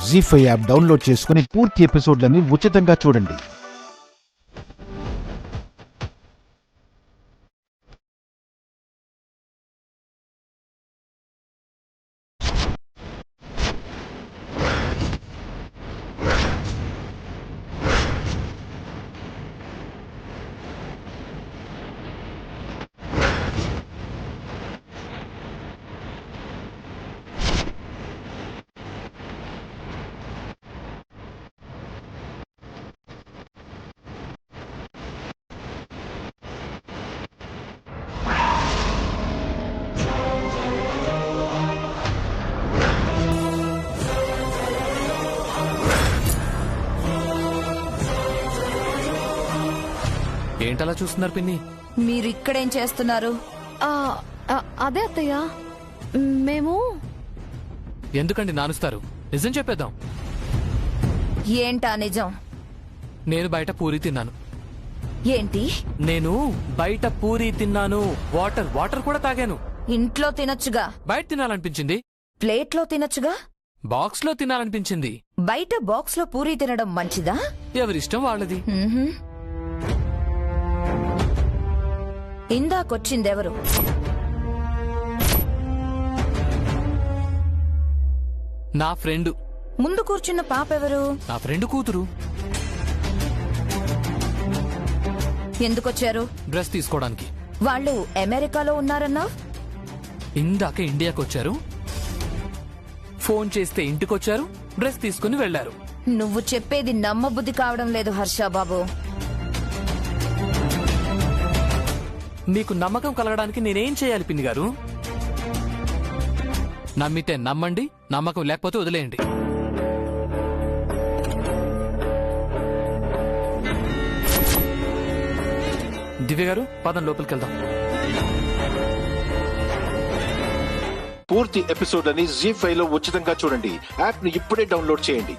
జీ5 app download చేసుకుని పూర్తి ఎపిసోడ్లని ఉచితంగా చూడండి. ఏంటలా చూస్తున్నారు పిన్ని? మీరు ఇక్కడేం చేస్తున్నారు? అదే అత్తయ్య, మేము ఎందుకండి నానుస్తారు? నిజం చెప్పేద్దాం. ఏంటా నిజం? నేను బయట పూరి తిన్నాను. ఏంటి? నేను బయట పూరి తిన్నాను. వాటర్ కూడా తాగాను. ఇంట్లో తినొచ్చుగా. బయట తినాలనిపించింది. ప్లేట్లో తినొచ్చుగా. బాక్స్ లో తినాలనిపించింది. బయట బాక్స్ లో పూరీ తినడం మంచిదా? ఎవరిష్టం వాళ్ళది. ఇందాకొచ్చిందెవరు? నా ఫ్రెండ్. ముందు కూర్చున్న పాప ఎవరు? నా ఫ్రెండ్ కూతురు. ఎందుకొచ్చారు? డ్రెస్ తీసుకోవడానికి. వాళ్ళు అమెరికాలో ఉన్నారన్నా? ఇందాక ఇండియాకి వచ్చారు. ఫోన్ చేస్తే ఇంటికొచ్చారు. డ్రెస్ తీసుకుని వెళ్లారు. నువ్వు చెప్పేది నమ్మబుద్ధి కావడం లేదు హర్షబాబు. మీకు నమ్మకం కలగడానికి నేనేం చేయాలి పిన్ని గారు? నమ్మితే నమ్మండి, నమ్మకం లేకపోతే వదిలేయండి. దివ్య గారు, పదం లోపలికి వెళ్దాం. పూర్తి ఎపిసోడ్లని జీ5 లో ఉచితంగా చూడండి. యాప్ ని ఇప్పుడే డౌన్లోడ్ చేయండి.